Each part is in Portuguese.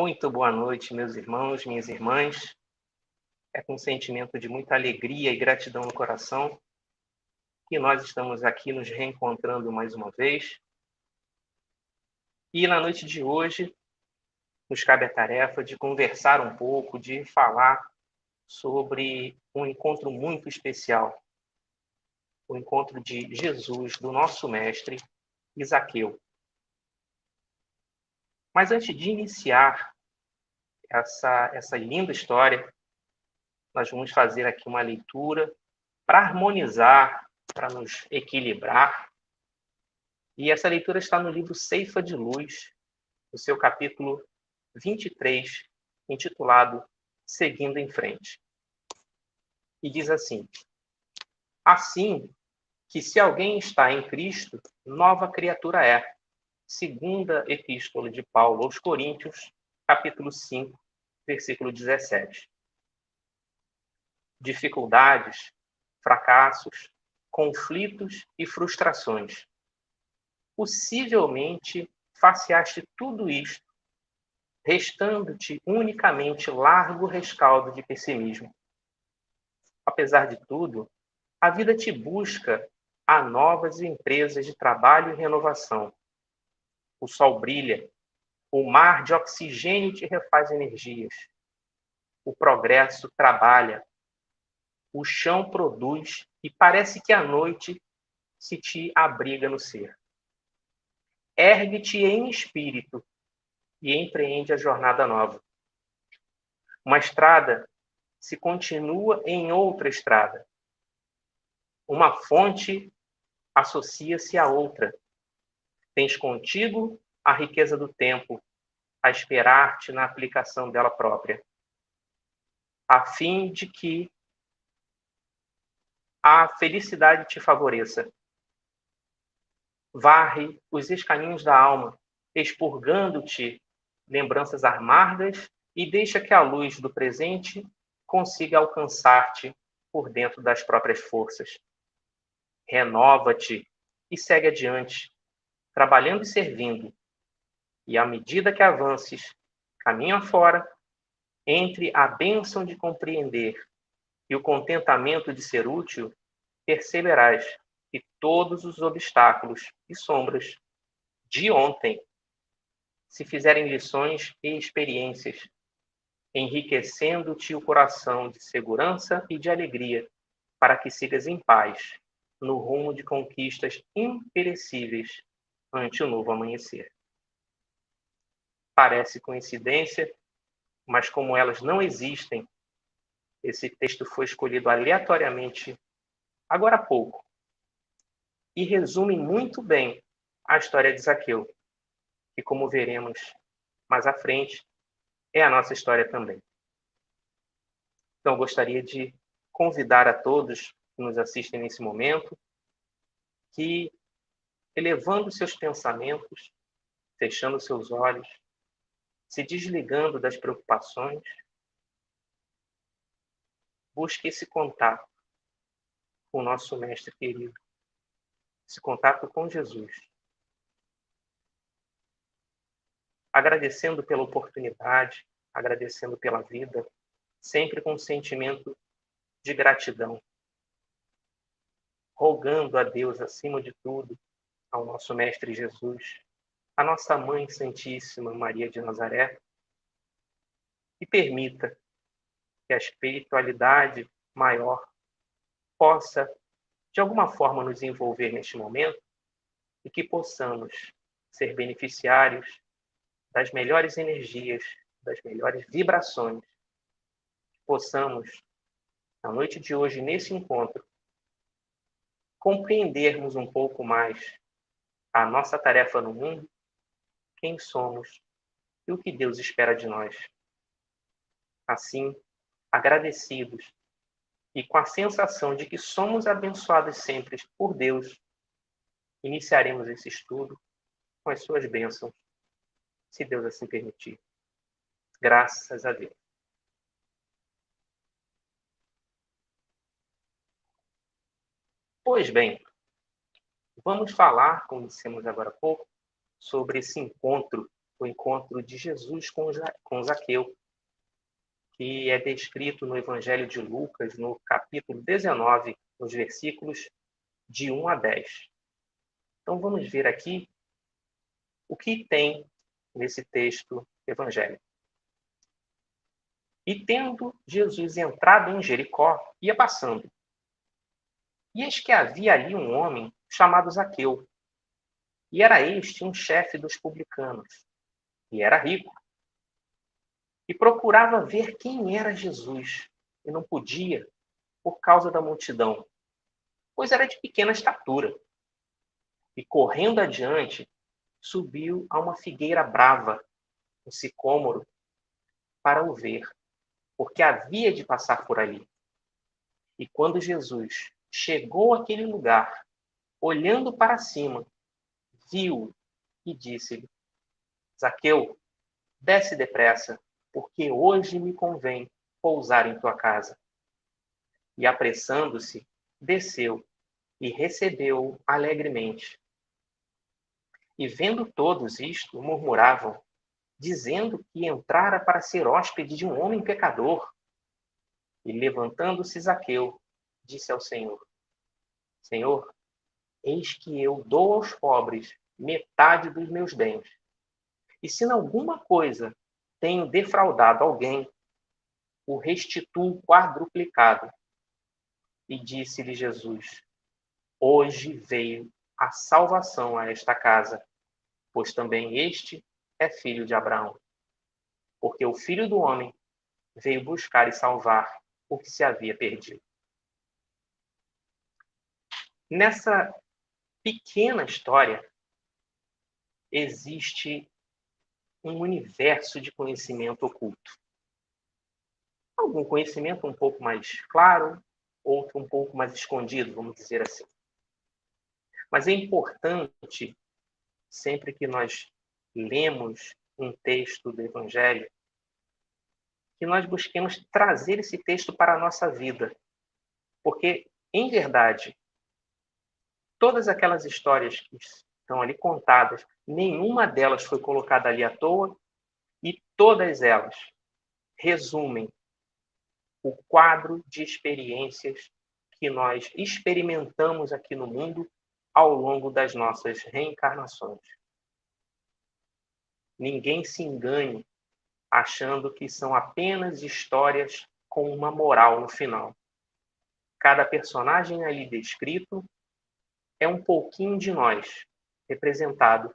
Muito boa noite, meus irmãos, minhas irmãs. É com um sentimento de muita alegria e gratidão no coração que nós estamos aqui nos reencontrando mais uma vez. E na noite de hoje, nos cabe a tarefa de conversar um pouco, de falar sobre um encontro muito especial. O encontro de Jesus, do nosso mestre, Zaqueu. Mas antes de iniciar essa linda história, nós vamos fazer aqui uma leitura para harmonizar, para nos equilibrar. E essa leitura está no livro Ceifa de Luz, no seu capítulo 23, intitulado Seguindo em Frente. E diz assim: assim que se alguém está em Cristo, nova criatura é. Segunda Epístola de Paulo aos Coríntios, capítulo 5, versículo 17. Dificuldades, fracassos, conflitos e frustrações. Possivelmente faceaste tudo isto, restando-te unicamente largo rescaldo de pessimismo. Apesar de tudo, a vida te busca a novas empresas de trabalho e renovação. O sol brilha, o mar de oxigênio te refaz energias. O progresso trabalha, o chão produz e parece que a noite se te abriga no ser. Ergue-te em espírito e empreende a jornada nova. Uma estrada se continua em outra estrada. Uma fonte associa-se a outra. Tens contigo a riqueza do tempo, a esperar-te na aplicação dela própria, a fim de que a felicidade te favoreça. Varre os escaninhos da alma, expurgando-te lembranças amargas e deixa que a luz do presente consiga alcançar-te por dentro das próprias forças. Renova-te e segue adiante, trabalhando e servindo. E à medida que avances, caminho afora, entre a bênção de compreender e o contentamento de ser útil, perceberás que todos os obstáculos e sombras de ontem se fizerem lições e experiências, enriquecendo-te o coração de segurança e de alegria, para que sigas em paz, no rumo de conquistas imperecíveis ante o novo amanhecer. Parece coincidência, mas como elas não existem, esse texto foi escolhido aleatoriamente agora há pouco e resume muito bem a história de Zaqueu, que, como veremos mais à frente, é a nossa história também. Então, eu gostaria de convidar a todos que nos assistem nesse momento que, elevando seus pensamentos, fechando seus olhos, se desligando das preocupações, busque esse contato com o nosso Mestre querido, esse contato com Jesus. Agradecendo pela oportunidade, agradecendo pela vida, sempre com um sentimento de gratidão, rogando a Deus, acima de tudo, ao nosso Mestre Jesus, a nossa Mãe Santíssima Maria de Nazaré, que permita que a espiritualidade maior possa, de alguma forma, nos envolver neste momento e que possamos ser beneficiários das melhores energias, das melhores vibrações, que possamos, na noite de hoje, nesse encontro, compreendermos um pouco mais a nossa tarefa no mundo, quem somos e o que Deus espera de nós. Assim, agradecidos e com a sensação de que somos abençoados sempre por Deus, iniciaremos esse estudo com as suas bênçãos, se Deus assim permitir. Graças a Deus. Pois bem, vamos falar, como dissemos agora há pouco, sobre esse encontro o encontro de Jesus com Zaqueu, que é descrito no Evangelho de Lucas, no capítulo 19, nos versículos de 1 a 10. Então vamos ver aqui o que tem nesse texto evangélico. E tendo Jesus entrado em Jericó, ia passando. E eis que havia ali um homem chamado Zaqueu. E era este um chefe dos publicanos. E era rico. E procurava ver quem era Jesus. E não podia, por causa da multidão, pois era de pequena estatura. E correndo adiante, subiu a uma figueira brava, um sicômoro, para o ver, porque havia de passar por ali. E quando Jesus chegou àquele lugar, olhando para cima, viu e disse-lhe: Zaqueu, desce depressa, porque hoje me convém pousar em tua casa. E apressando-se, desceu e recebeu-o alegremente. E vendo todos isto, murmuravam, dizendo que entrara para ser hóspede de um homem pecador. E levantando-se Zaqueu, disse ao Senhor: Senhor, eis que eu dou aos pobres metade dos meus bens. E se em alguma coisa tenho defraudado alguém, o restituo quadruplicado. E disse-lhe Jesus: Hoje veio a salvação a esta casa, pois também este é filho de Abraão. Porque o Filho do Homem veio buscar e salvar o que se havia perdido. Nessa pequena história, existe um universo de conhecimento oculto. Algum conhecimento um pouco mais claro, outro um pouco mais escondido, vamos dizer assim. Mas é importante, sempre que nós lemos um texto do Evangelho, que nós busquemos trazer esse texto para a nossa vida. Porque, em verdade, todas aquelas histórias que estão ali contadas, nenhuma delas foi colocada ali à toa e todas elas resumem o quadro de experiências que nós experimentamos aqui no mundo ao longo das nossas reencarnações. Ninguém se engane achando que são apenas histórias com uma moral no final. Cada personagem ali descrito é um pouquinho de nós, representado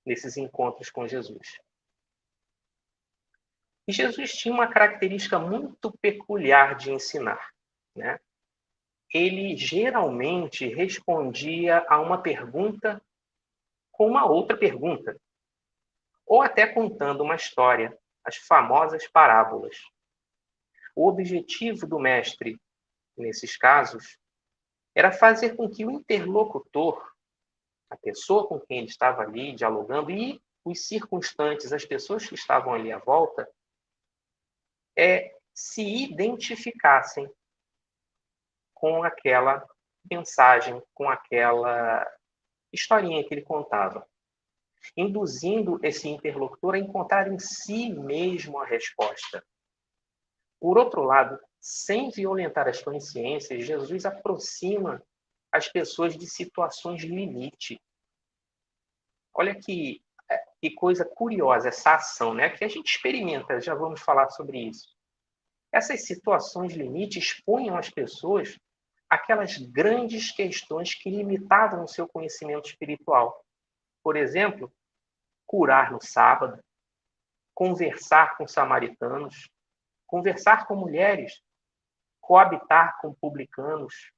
nesses encontros com Jesus. E Jesus tinha uma característica muito peculiar de ensinar, né? Ele geralmente respondia a uma pergunta com uma outra pergunta, ou até contando uma história, as famosas parábolas. O objetivo do mestre, nesses casos, era fazer com que o interlocutor, a pessoa com quem ele estava ali dialogando, e os circunstantes, as pessoas que estavam ali à volta, se identificassem com aquela mensagem, com aquela historinha que ele contava, induzindo esse interlocutor a encontrar em si mesmo a resposta. Por outro lado, sem violentar as consciências, Jesus aproxima as pessoas de situações limite. Olha que coisa curiosa essa ação, né? Que a gente experimenta, já vamos falar sobre isso. Essas situações limite expunham as pessoas aquelas grandes questões que limitavam o seu conhecimento espiritual. Por exemplo, curar no sábado, conversar com samaritanos, conversar com mulheres, coabitar com publicanos.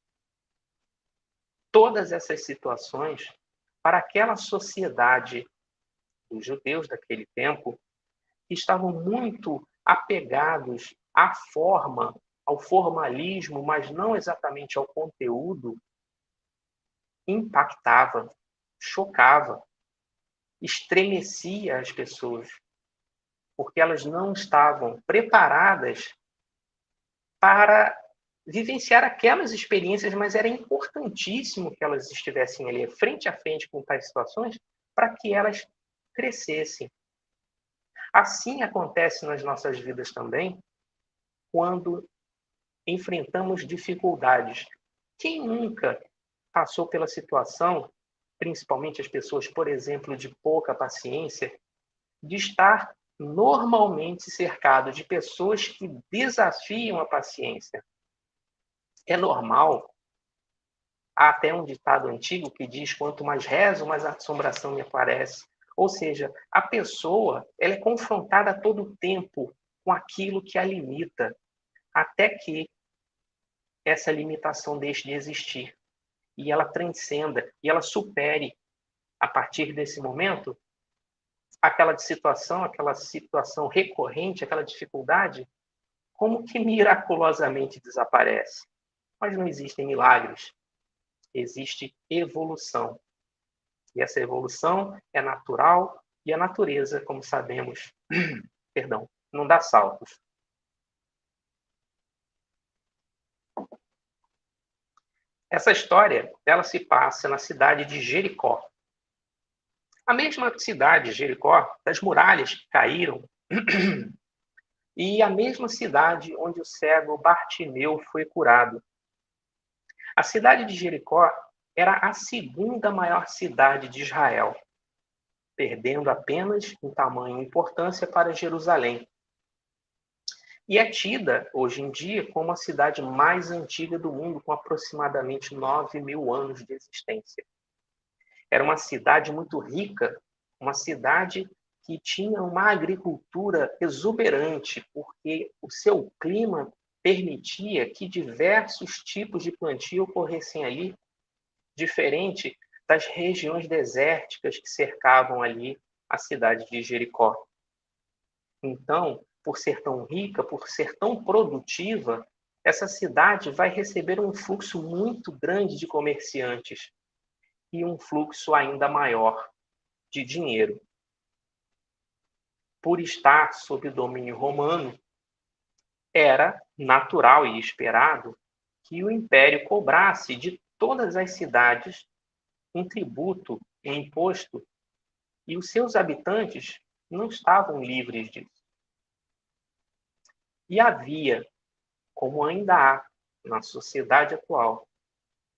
Todas essas situações, para aquela sociedade dos judeus daquele tempo, que estavam muito apegados à forma, ao formalismo, mas não exatamente ao conteúdo, impactava, chocava, estremecia as pessoas, porque elas não estavam preparadas para vivenciar aquelas experiências, mas era importantíssimo que elas estivessem ali frente a frente com tais situações para que elas crescessem, Assim acontece nas nossas vidas também, quando enfrentamos dificuldades. Quem nunca passou pela situação, principalmente as pessoas, por exemplo, de pouca paciência, de estar normalmente cercado de pessoas que desafiam a paciência? É normal. Há até um ditado antigo que diz: quanto mais rezo, mais assombração me aparece. Ou seja, a pessoa ela é confrontada a todo tempo com aquilo que a limita, até que essa limitação deixe de existir e ela transcenda e ela supere, a partir desse momento, aquela situação recorrente, aquela dificuldade, como que miraculosamente desaparece. Mas não existem milagres, existe evolução. E essa evolução é natural e a natureza, como sabemos, perdão, não dá saltos. Essa história, ela se passa na cidade de Jericó. A mesma cidade, Jericó, das muralhas que caíram, e a mesma cidade onde o cego Bartimeu foi curado. A cidade de Jericó era a segunda maior cidade de Israel, perdendo apenas em tamanho e importância para Jerusalém. E é tida, hoje em dia, como a cidade mais antiga do mundo, com aproximadamente 9.000 anos de existência. Era uma cidade muito rica, uma cidade que tinha uma agricultura exuberante, porque o seu clima permitia que diversos tipos de plantio ocorressem ali, diferente das regiões desérticas que cercavam ali a cidade de Jericó. Então, por ser tão rica, por ser tão produtiva, essa cidade vai receber um fluxo muito grande de comerciantes e um fluxo ainda maior de dinheiro. Por estar sob o domínio romano, era natural e esperado que o império cobrasse de todas as cidades um tributo, um imposto, e os seus habitantes não estavam livres disso. E havia, como ainda há na sociedade atual,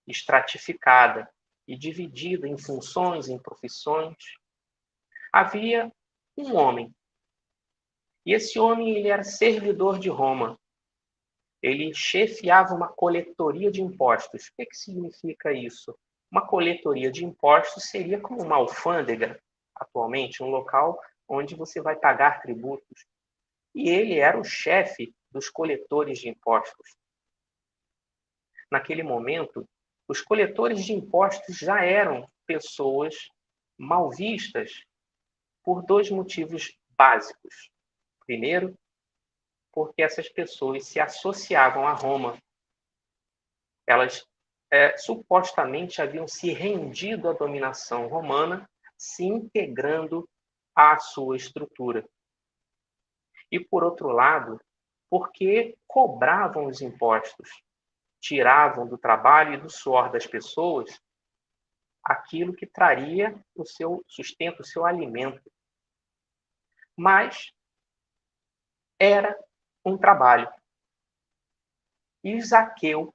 estratificada e dividida em funções, em profissões, havia um homem. E esse homem ele era servidor de Roma. Ele chefiava uma coletoria de impostos. O que significa isso? Uma coletoria de impostos seria como uma alfândega, atualmente, um local onde você vai pagar tributos. E ele era o chefe dos coletores de impostos. Naquele momento, os coletores de impostos já eram pessoas mal vistas por dois motivos básicos. Primeiro, porque essas pessoas se associavam a Roma. Elas supostamente haviam se rendido à dominação romana, se integrando à sua estrutura. E, por outro lado, porque cobravam os impostos, tiravam do trabalho e do suor das pessoas aquilo que traria o seu sustento, o seu alimento. Mas era um trabalho. E Zaqueu,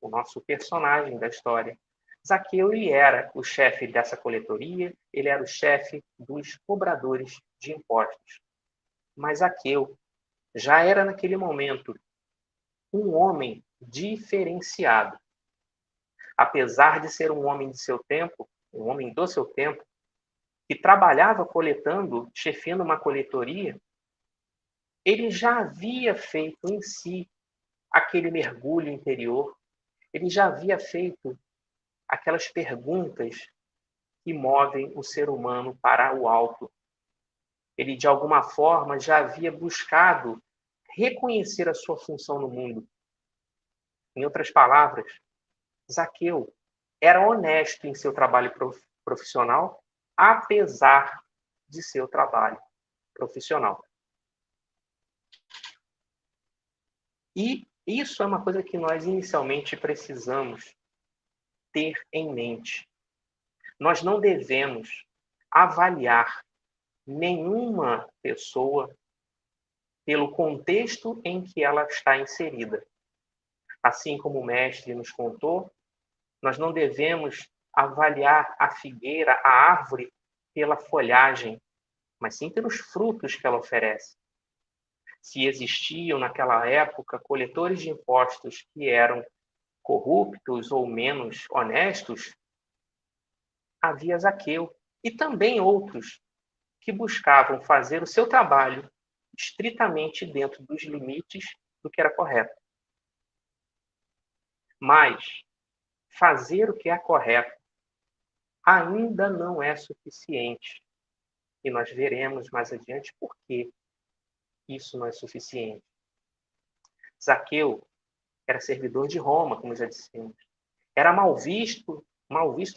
o nosso personagem da história, Zaqueu ele era o chefe dessa coletoria, ele era o chefe dos cobradores de impostos. Mas Zaqueu já era naquele momento um homem diferenciado. Apesar de ser um homem de seu tempo, um homem do seu tempo, que trabalhava coletando, chefiando uma coletoria, ele já havia feito em si aquele mergulho interior, ele já havia feito aquelas perguntas que movem o ser humano para o alto. Ele, de alguma forma, já havia buscado reconhecer a sua função no mundo. Em outras palavras, Zaqueu era honesto em seu trabalho profissional, apesar de seu trabalho profissional. E isso é uma coisa que nós inicialmente precisamos ter em mente. Nós não devemos avaliar nenhuma pessoa pelo contexto em que ela está inserida. Assim como o mestre nos contou, nós não devemos avaliar a figueira, a árvore, pela folhagem, mas sim pelos frutos que ela oferece. Se existiam naquela época coletores de impostos que eram corruptos ou menos honestos, havia Zaqueu e também outros que buscavam fazer o seu trabalho estritamente dentro dos limites do que era correto. Mas fazer o que é correto ainda não é suficiente. E nós veremos mais adiante por que isso não é suficiente. Zaqueu era servidor de Roma, como já dissemos. Era mal visto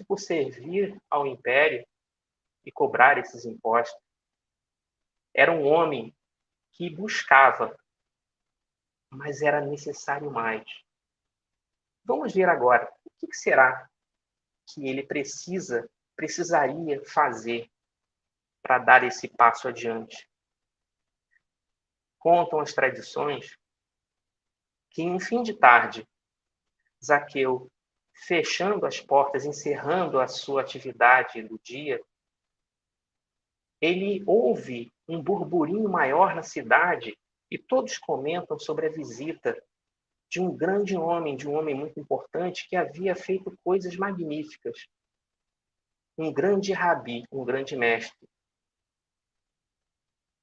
por servir ao império e cobrar esses impostos. Era um homem que buscava, mas era necessário mais. Vamos ver agora o que será que ele precisaria fazer para dar esse passo adiante. Contam as tradições que em um fim de tarde, Zaqueu, fechando as portas, encerrando a sua atividade do dia, ele ouve um burburinho maior na cidade e todos comentam sobre a visita de um grande homem, de um homem muito importante que havia feito coisas magníficas. Um grande rabi, um grande mestre.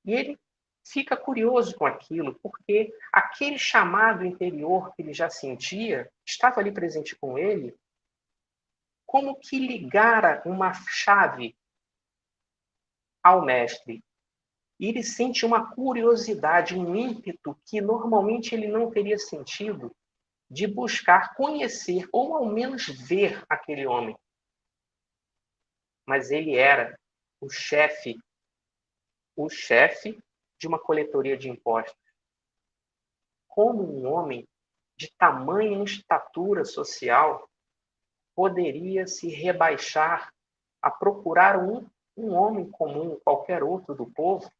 E ele fica curioso com aquilo, porque aquele chamado interior que ele já sentia estava ali presente com ele, como que ligara uma chave ao mestre. E ele sente uma curiosidade, um ímpeto que normalmente ele não teria sentido de buscar conhecer ou ao menos ver aquele homem. Mas ele era o chefe de uma coletoria de impostos. Como um homem de tamanha estatura social poderia se rebaixar a procurar um homem comum, qualquer outro do povo?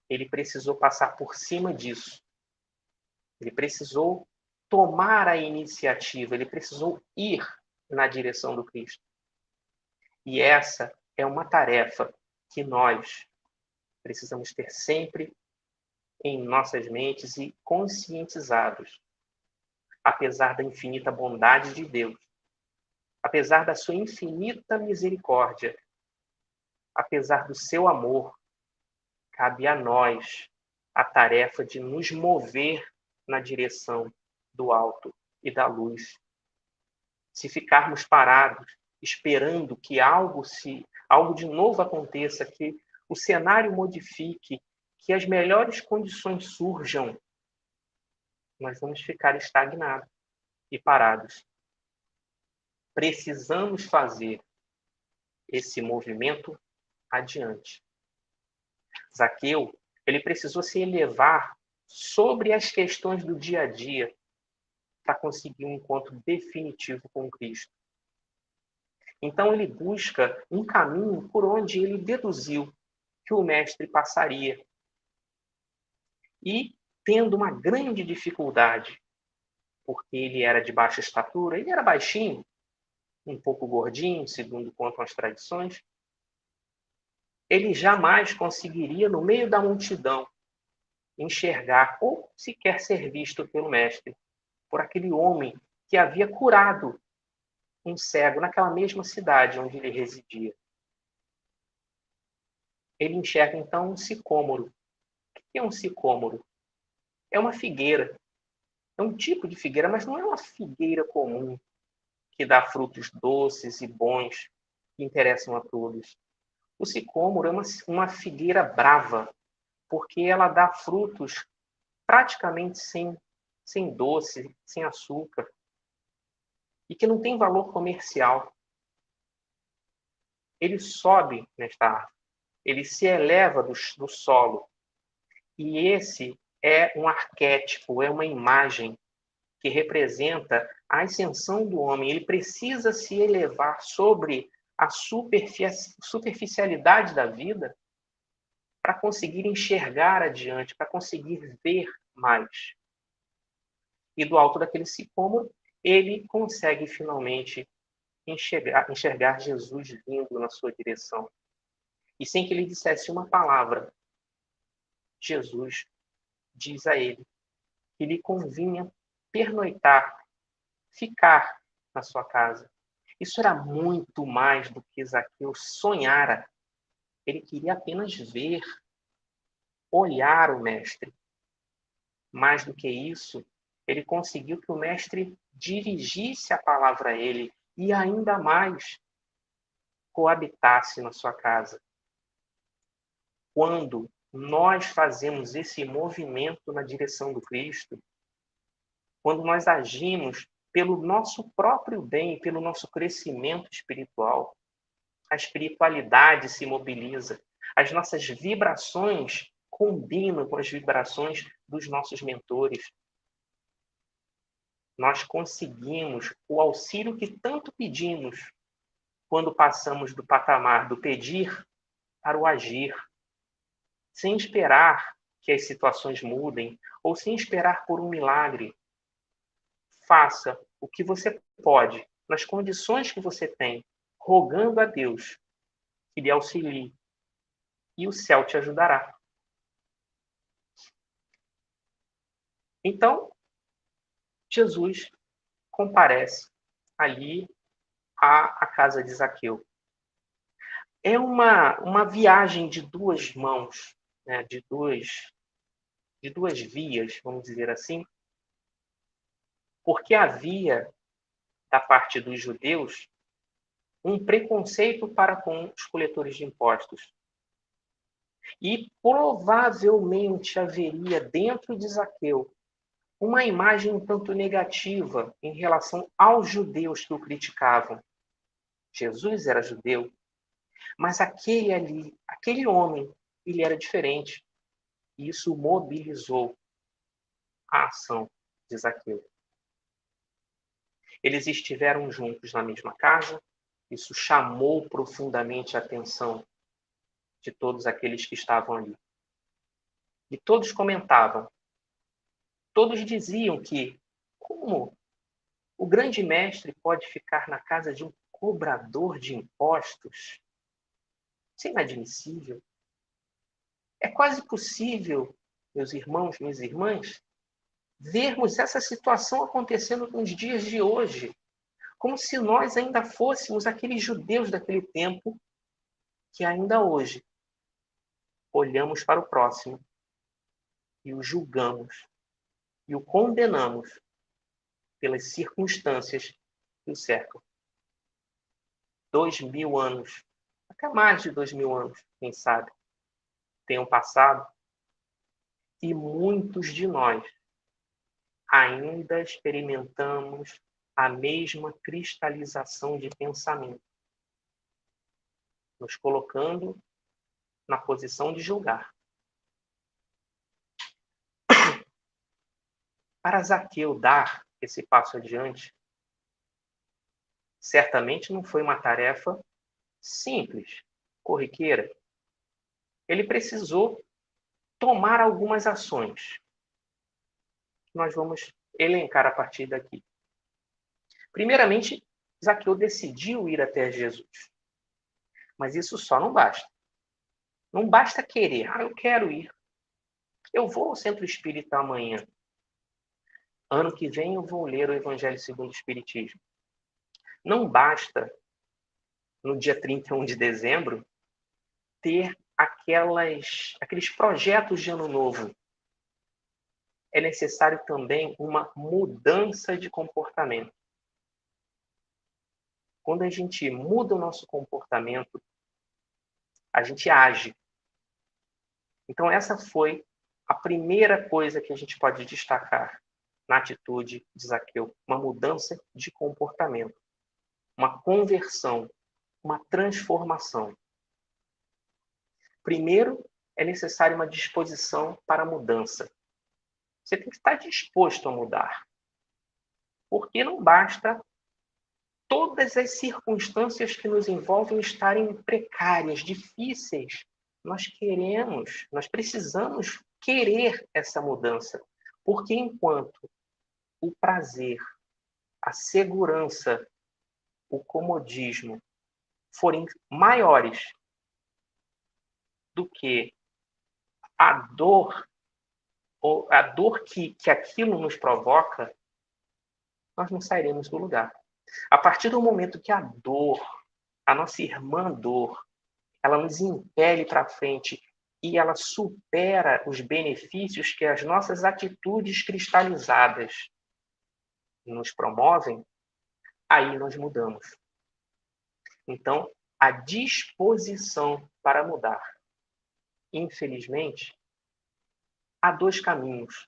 Ele precisou passar por cima disso. Ele precisou tomar a iniciativa, ele precisou ir na direção do Cristo. E essa é uma tarefa que nós precisamos ter sempre em nossas mentes e conscientizados. Apesar da infinita bondade de Deus, apesar da sua infinita misericórdia, apesar do seu amor, cabe a nós a tarefa de nos mover na direção do alto e da luz. Se ficarmos parados, esperando que algo de novo aconteça, que o cenário modifique, que as melhores condições surjam, nós vamos ficar estagnados e parados. Precisamos fazer esse movimento adiante. Zaqueu, ele precisou se elevar sobre as questões do dia a dia para conseguir um encontro definitivo com Cristo. Então ele busca um caminho por onde ele deduziu que o mestre passaria. E tendo uma grande dificuldade, porque ele era de baixa estatura, ele era baixinho, um pouco gordinho, segundo contam as tradições, ele jamais conseguiria, no meio da multidão, enxergar ou sequer ser visto pelo mestre, por aquele homem que havia curado um cego naquela mesma cidade onde ele residia. Ele enxerga então um sicômoro. O que é um sicômoro? É uma figueira. É um tipo de figueira, mas não é uma figueira comum que dá frutos doces e bons que interessam a todos. O sicômoro é uma figueira brava, porque ela dá frutos praticamente sem doce, sem açúcar, e que não tem valor comercial. Ele sobe nesta árvore, ele se eleva do solo, e esse é um arquétipo, é uma imagem que representa a ascensão do homem. Ele precisa se elevar sobre a superficialidade da vida para conseguir enxergar adiante, para conseguir ver mais. E do alto daquele sicômoro, ele consegue finalmente enxergar Jesus vindo na sua direção. E sem que ele dissesse uma palavra, Jesus diz a ele que lhe convinha pernoitar, ficar na sua casa. Isso era muito mais do que Zaqueu sonhara. Ele queria apenas ver, olhar o mestre. Mais do que isso, ele conseguiu que o mestre dirigisse a palavra a ele e ainda mais coabitasse na sua casa. Quando nós fazemos esse movimento na direção do Cristo, quando nós agimos pelo nosso próprio bem, pelo nosso crescimento espiritual, a espiritualidade se mobiliza, as nossas vibrações combinam com as vibrações dos nossos mentores. Nós conseguimos o auxílio que tanto pedimos quando passamos do patamar do pedir para o agir, sem esperar que as situações mudem ou sem esperar por um milagre. Faça o que você pode, nas condições que você tem, rogando a Deus que lhe auxilie, e o céu te ajudará. Então, Jesus comparece ali à casa de Zaqueu. É uma viagem de duas mãos, né? de duas vias, vamos dizer assim, porque havia, da parte dos judeus, um preconceito para com os coletores de impostos. E provavelmente haveria dentro de Zaqueu uma imagem um tanto negativa em relação aos judeus que o criticavam. Jesus era judeu, mas aquele homem, ele era diferente. E isso mobilizou a ação de Zaqueu. Eles estiveram juntos na mesma casa, isso chamou profundamente a atenção de todos aqueles que estavam ali. E todos comentavam, todos diziam que, como o grande mestre pode ficar na casa de um cobrador de impostos? Isso é inadmissível. É quase possível, meus irmãos, minhas irmãs, vermos essa situação acontecendo nos dias de hoje, como se nós ainda fôssemos aqueles judeus daquele tempo que ainda hoje olhamos para o próximo e o julgamos e o condenamos pelas circunstâncias que o cercam. 2000 anos, até mais de 2000 anos, quem sabe, tenham passado e muitos de nós ainda experimentamos a mesma cristalização de pensamento, nos colocando na posição de julgar. Para Zaqueu dar esse passo adiante, certamente não foi uma tarefa simples, corriqueira. Ele precisou tomar algumas ações. Nós vamos elencar a partir daqui. Primeiramente, Zaqueu decidiu ir até Jesus. Mas isso só não basta. Não basta querer. Eu quero ir. Eu vou ao Centro Espírita amanhã. Ano que vem eu vou ler o Evangelho segundo o Espiritismo. Não basta, no dia 31 de dezembro, ter aqueles projetos de ano novo. É necessário também uma mudança de comportamento. Quando a gente muda o nosso comportamento, a gente age. Então, essa foi a primeira coisa que a gente pode destacar na atitude de Zaqueu, uma mudança de comportamento, uma conversão, uma transformação. Primeiro, é necessário uma disposição para a mudança. Você tem que estar disposto a mudar. Porque não basta todas as circunstâncias que nos envolvem estarem precárias, difíceis, nós precisamos querer essa mudança. Porque enquanto o prazer, a segurança, o comodismo forem maiores do que a dor, ou a dor que aquilo nos provoca, nós não sairemos do lugar. A partir do momento que a dor, a nossa irmã dor, ela nos impele para frente e ela supera os benefícios que as nossas atitudes cristalizadas nos promovem, aí nós mudamos. Então, a disposição para mudar. Infelizmente, há dois caminhos.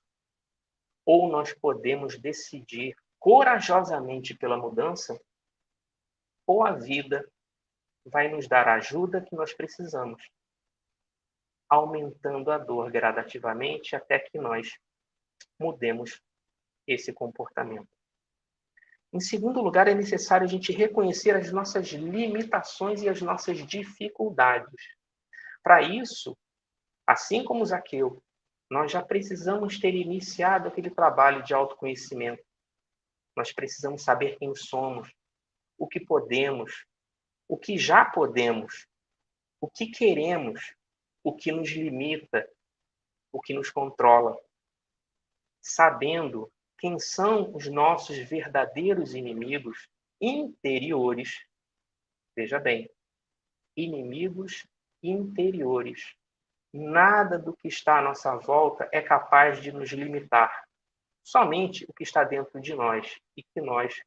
Ou nós podemos decidir corajosamente pela mudança, ou a vida vai nos dar a ajuda que nós precisamos, aumentando a dor gradativamente até que nós mudemos esse comportamento. Em segundo lugar, é necessário a gente reconhecer as nossas limitações e as nossas dificuldades. Para isso, assim como Zaqueu, nós já precisamos ter iniciado aquele trabalho de autoconhecimento. Nós precisamos saber quem somos, o que podemos, o que já podemos, o que queremos, o que nos limita, o que nos controla. Sabendo quem são os nossos verdadeiros inimigos interiores. Veja bem, inimigos interiores. Nada do que está à nossa volta é capaz de nos limitar. Somente o que está dentro de nós e que nós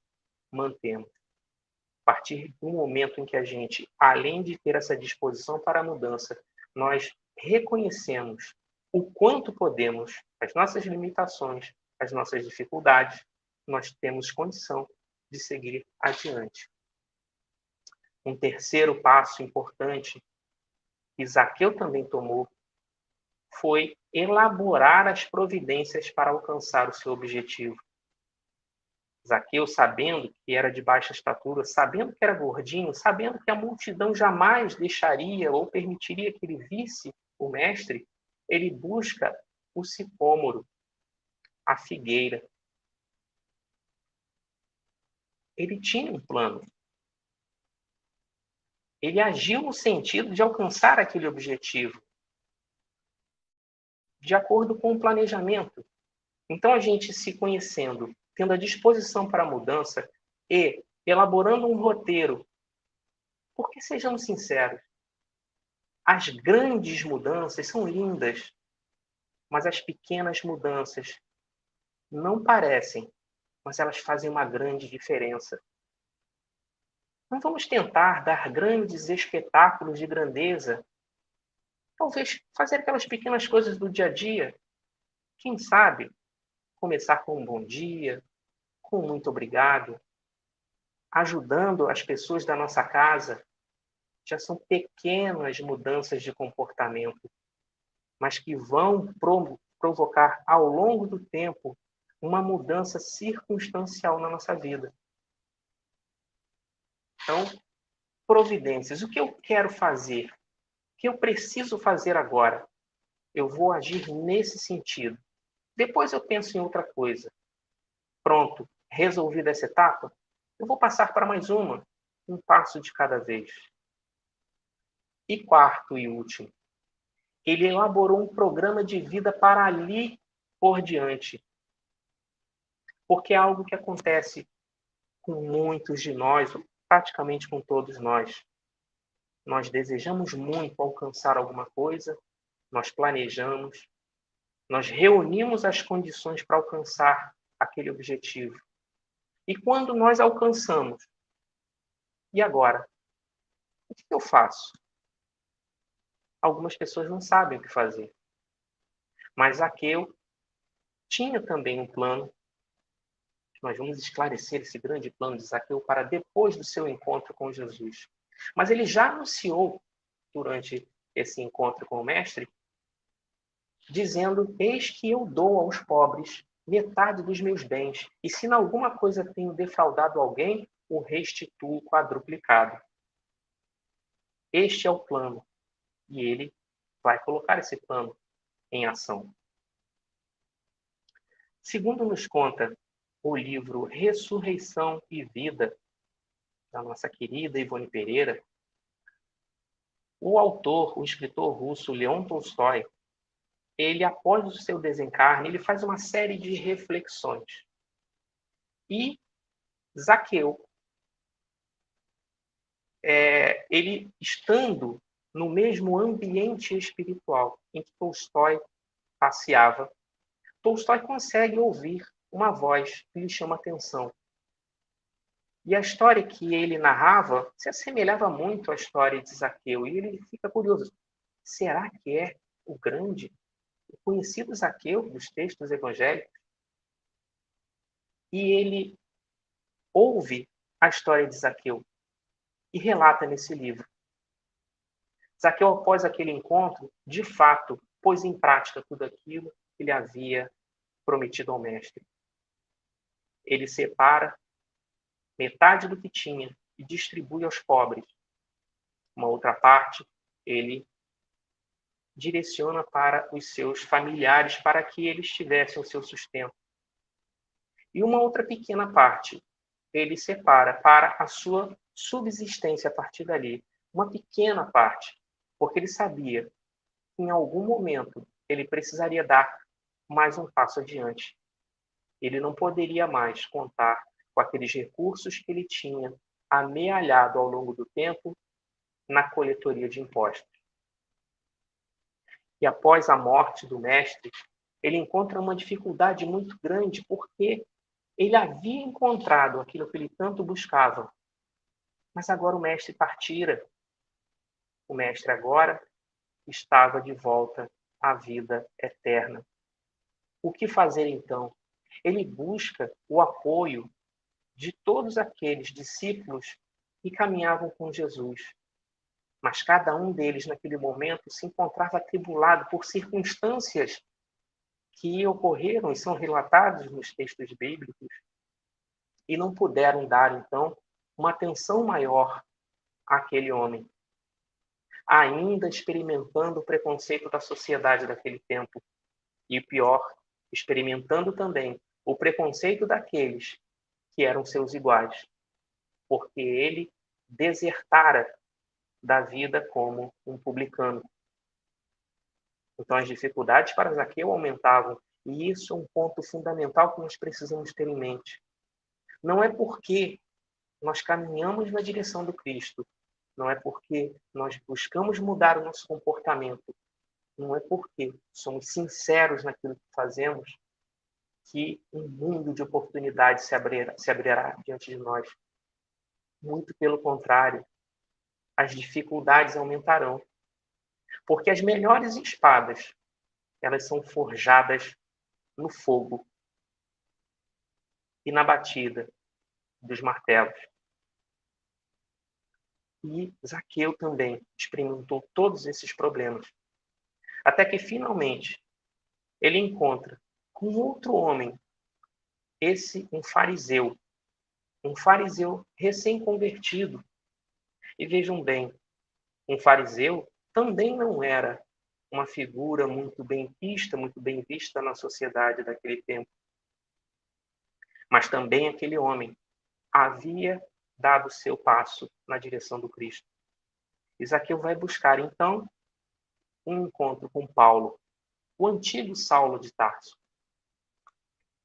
mantemos. A partir do momento em que a gente, além de ter essa disposição para a mudança, nós reconhecemos o quanto podemos, as nossas limitações, as nossas dificuldades, nós temos condição de seguir adiante. Um terceiro passo importante que Zaqueu também tomou foi elaborar as providências para alcançar o seu objetivo. Zaqueu, sabendo que era de baixa estatura, sabendo que era gordinho, sabendo que a multidão jamais deixaria ou permitiria que ele visse o mestre, ele busca o sicômoro, a figueira. Ele tinha um plano. Ele agiu no sentido de alcançar aquele objetivo, de acordo com o planejamento. Então, a gente se conhecendo, tendo a disposição para a mudança e elaborando um roteiro, porque sejamos sinceros, as grandes mudanças são lindas, mas as pequenas mudanças não parecem, mas elas fazem uma grande diferença. Não vamos tentar dar grandes espetáculos de grandeza. Talvez fazer aquelas pequenas coisas do dia a dia. Quem sabe começar com um bom dia, com um muito obrigado, ajudando as pessoas da nossa casa. Já são pequenas mudanças de comportamento, mas que vão provocar ao longo do tempo uma mudança circunstancial na nossa vida. Então, providências. O que eu quero fazer? O que eu preciso fazer agora? Eu vou agir nesse sentido. Depois eu penso em outra coisa. Pronto, resolvida essa etapa, eu vou passar para mais uma, um passo de cada vez. E quarto e último, ele elaborou um programa de vida para ali por diante. Porque é algo que acontece com muitos de nós, praticamente com todos nós. Nós desejamos muito alcançar alguma coisa, nós planejamos, nós reunimos as condições para alcançar aquele objetivo. E quando nós alcançamos, e agora? O que eu faço? Algumas pessoas não sabem o que fazer. Mas Zaqueu tinha também um plano. Nós vamos esclarecer esse grande plano de Zaqueu para depois do seu encontro com Jesus. Mas ele já anunciou, durante esse encontro com o Mestre, dizendo: eis que eu dou aos pobres metade dos meus bens, e se em alguma coisa tenho defraudado alguém, o restituo quadruplicado. Este é o plano, e ele vai colocar esse plano em ação. Segundo nos conta o livro Ressurreição e Vida, da nossa querida Ivone Pereira, o autor, o escritor russo Leon Tolstói, ele, após o seu desencarne, ele faz uma série de reflexões. E Zaqueu, ele estando no mesmo ambiente espiritual em que Tolstói passeava, Tolstói consegue ouvir uma voz que lhe chama atenção. E a história que ele narrava se assemelhava muito à história de Zaqueu. E ele fica curioso. Será que é o grande, o conhecido Zaqueu dos textos evangélicos? E ele ouve a história de Zaqueu e relata nesse livro. Zaqueu, após aquele encontro, de fato, pôs em prática tudo aquilo que ele havia prometido ao mestre. Ele separa metade do que tinha e distribui aos pobres. Uma outra parte, ele direciona para os seus familiares para que eles tivessem o seu sustento. E uma outra pequena parte, ele separa para a sua subsistência a partir dali. Uma pequena parte, porque ele sabia que em algum momento ele precisaria dar mais um passo adiante. Ele não poderia mais contar com aqueles recursos que ele tinha amealhado ao longo do tempo na coletoria de impostos. E após a morte do mestre, ele encontra uma dificuldade muito grande porque ele havia encontrado aquilo que ele tanto buscava. Mas agora o mestre partira. O mestre agora estava de volta à vida eterna. O que fazer então? Ele busca o apoio de todos aqueles discípulos que caminhavam com Jesus. Mas cada um deles, naquele momento, se encontrava atribulado por circunstâncias que ocorreram e são relatadas nos textos bíblicos e não puderam dar, então, uma atenção maior àquele homem, ainda experimentando o preconceito da sociedade daquele tempo e, pior, experimentando também o preconceito daqueles que eram seus iguais, porque ele desertara da vida como um publicano. Então, as dificuldades para Zaqueu aumentavam, e isso é um ponto fundamental que nós precisamos ter em mente. Não é porque nós caminhamos na direção do Cristo, não é porque nós buscamos mudar o nosso comportamento, não é porque somos sinceros naquilo que fazemos, que um mundo de oportunidades se abrirá diante de nós. Muito pelo contrário, as dificuldades aumentarão. Porque as melhores espadas, elas são forjadas no fogo e na batida dos martelos. E Zaqueu também experimentou todos esses problemas. Até que, finalmente, ele encontra com outro homem, um fariseu recém-convertido. E vejam bem, um fariseu também não era uma figura muito bem vista na sociedade daquele tempo. Mas também aquele homem havia dado seu passo na direção do Cristo. E Zaqueu vai buscar, então, um encontro com Paulo, o antigo Saulo de Tarso.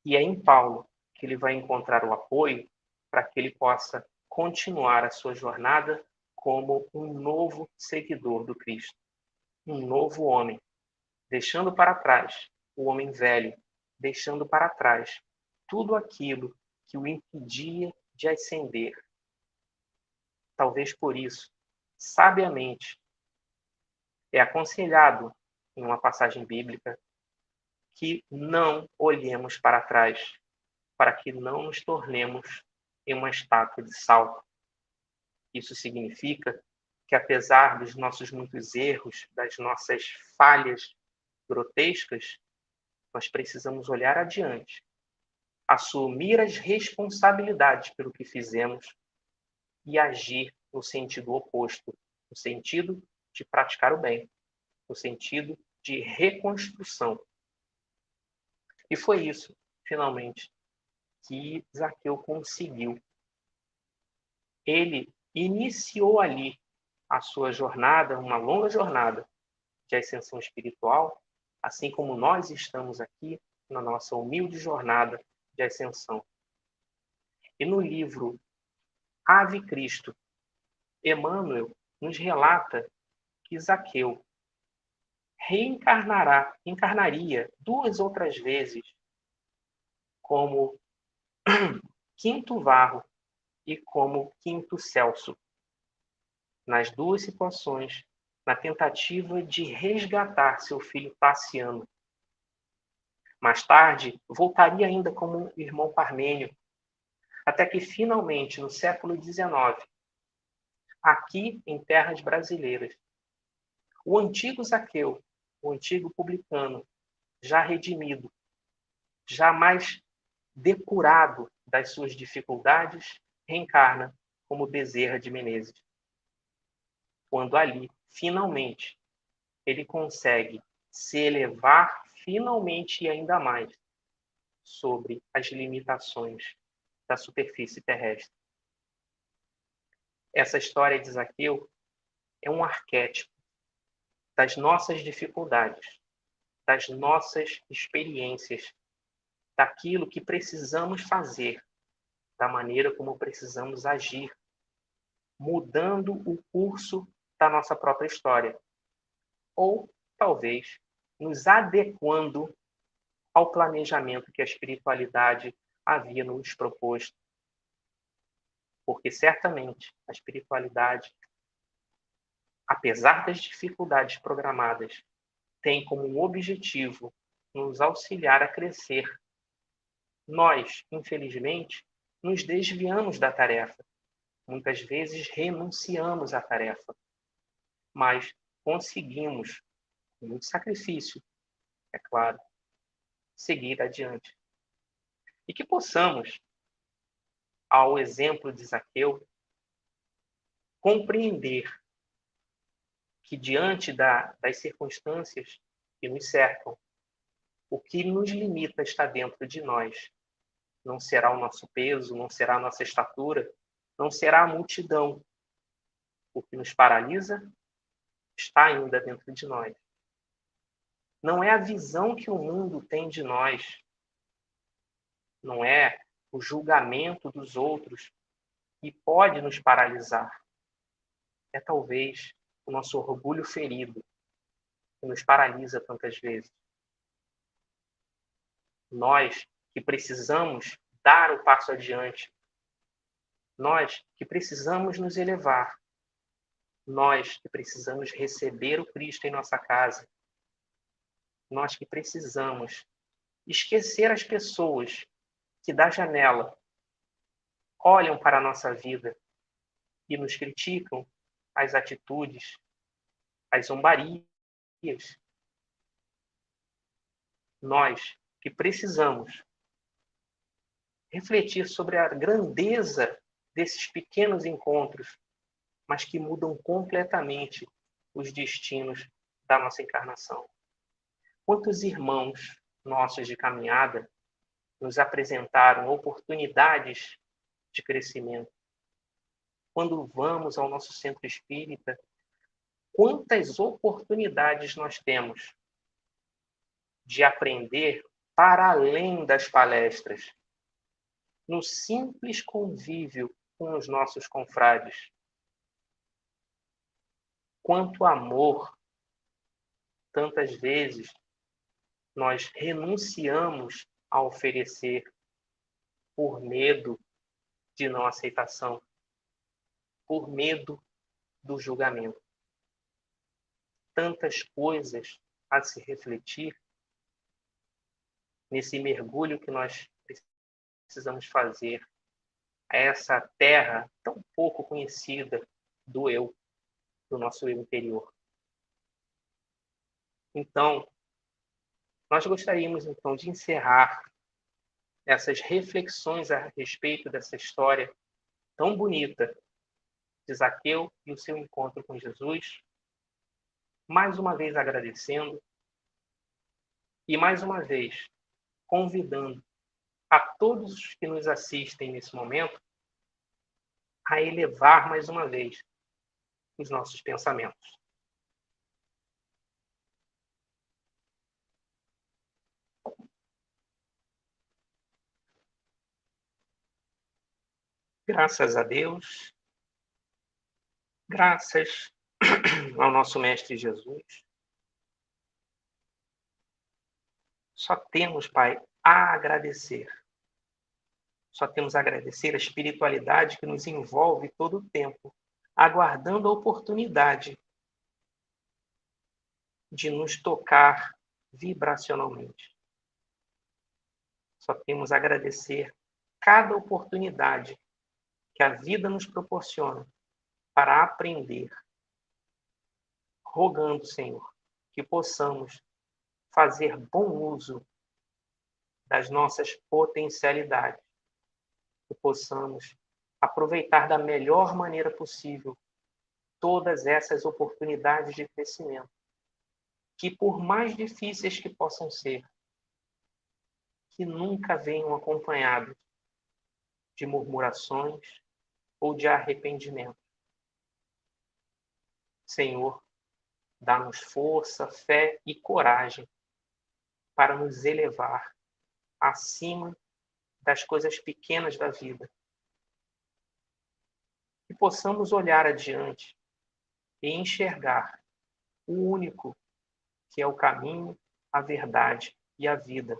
E é em Paulo que ele vai encontrar o apoio para que ele possa continuar a sua jornada como um novo seguidor do Cristo, um novo homem, deixando para trás o homem velho, deixando para trás tudo aquilo que o impedia de ascender. Talvez por isso, sabiamente, é aconselhado em uma passagem bíblica que não olhemos para trás, para que não nos tornemos em uma estátua de sal. Isso significa que, apesar dos nossos muitos erros, das nossas falhas grotescas, nós precisamos olhar adiante, assumir as responsabilidades pelo que fizemos e agir no sentido oposto, no sentido de praticar o bem, no sentido de reconstrução. E foi isso, finalmente, que Zaqueu conseguiu. Ele iniciou ali a sua jornada, uma longa jornada de ascensão espiritual, assim como nós estamos aqui na nossa humilde jornada de ascensão. E no livro Ave Cristo, Emmanuel nos relata que Zaqueu encarnaria 2 outras vezes como Quinto Varro e como Quinto Celso, nas 2 situações, na tentativa de resgatar seu filho Tassiano. Mais tarde, voltaria ainda como irmão Parmênio, até que finalmente, no século XIX, aqui em terras brasileiras, o antigo Zaqueu, o antigo publicano, já redimido, já mais depurado das suas dificuldades, reencarna como Bezerra de Menezes. Quando ali, finalmente, ele consegue se elevar finalmente e ainda mais sobre as limitações da superfície terrestre. Essa história de Zaqueu é um arquétipo das nossas dificuldades, das nossas experiências, daquilo que precisamos fazer, da maneira como precisamos agir, mudando o curso da nossa própria história. Ou, talvez, nos adequando ao planejamento que a espiritualidade havia nos proposto. Porque, certamente, a espiritualidade, apesar das dificuldades programadas, tem como objetivo nos auxiliar a crescer. Nós, infelizmente, nos desviamos da tarefa. Muitas vezes renunciamos à tarefa, mas conseguimos, com muito sacrifício, é claro, seguir adiante. E que possamos, ao exemplo de Zaqueu, compreender que, diante das circunstâncias que nos cercam, o que nos limita está dentro de nós. Não será o nosso peso, não será a nossa estatura, não será a multidão. O que nos paralisa está ainda dentro de nós. Não é a visão que o mundo tem de nós, não é o julgamento dos outros que pode nos paralisar. É talvez o nosso orgulho ferido que nos paralisa tantas vezes. Nós que precisamos dar o passo adiante, nós que precisamos nos elevar, nós que precisamos receber o Cristo em nossa casa, nós que precisamos esquecer as pessoas que da janela olham para a nossa vida e nos criticam as atitudes, as zombarias. Nós que precisamos refletir sobre a grandeza desses pequenos encontros, mas que mudam completamente os destinos da nossa encarnação. Quantos irmãos nossos de caminhada nos apresentaram oportunidades de crescimento? Quando vamos ao nosso centro espírita, quantas oportunidades nós temos de aprender para além das palestras, no simples convívio com os nossos confrades. Quanto amor, tantas vezes, nós renunciamos a oferecer por medo de não aceitação, por medo do julgamento. Tantas coisas a se refletir nesse mergulho que nós precisamos fazer a essa terra tão pouco conhecida do eu, do nosso eu interior. Então, nós gostaríamos então de encerrar essas reflexões a respeito dessa história tão bonita de Zaqueu e o seu encontro com Jesus, mais uma vez agradecendo e mais uma vez convidando a todos os que nos assistem nesse momento a elevar mais uma vez os nossos pensamentos. Graças a Deus, graças ao nosso Mestre Jesus, só temos, Pai, a agradecer. Só temos a agradecer a espiritualidade que nos envolve todo o tempo, aguardando a oportunidade de nos tocar vibracionalmente. Só temos a agradecer cada oportunidade que a vida nos proporciona para aprender, rogando, Senhor, que possamos fazer bom uso das nossas potencialidades, que possamos aproveitar da melhor maneira possível todas essas oportunidades de crescimento, que por mais difíceis que possam ser, que nunca venham acompanhados de murmurações ou de arrependimento. Senhor, dá-nos força, fé e coragem para nos elevar acima das coisas pequenas da vida. Que possamos olhar adiante e enxergar o único que é o caminho, a verdade e a vida,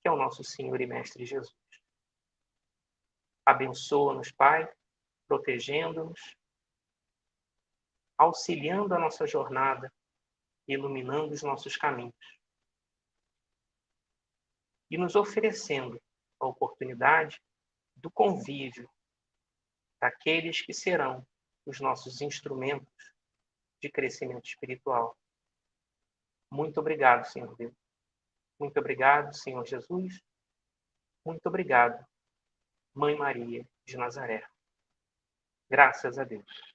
que é o nosso Senhor e Mestre Jesus. Abençoa-nos, Pai, protegendo-nos, auxiliando a nossa jornada, iluminando os nossos caminhos e nos oferecendo a oportunidade do convívio daqueles que serão os nossos instrumentos de crescimento espiritual. Muito obrigado, Senhor Deus. Muito obrigado, Senhor Jesus. Muito obrigado, Mãe Maria de Nazaré. Graças a Deus.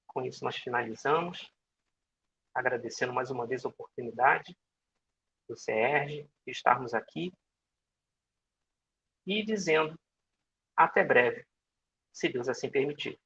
Com isso, nós finalizamos, agradecendo mais uma vez a oportunidade do CERJ de estarmos aqui e dizendo até breve, se Deus assim permitir.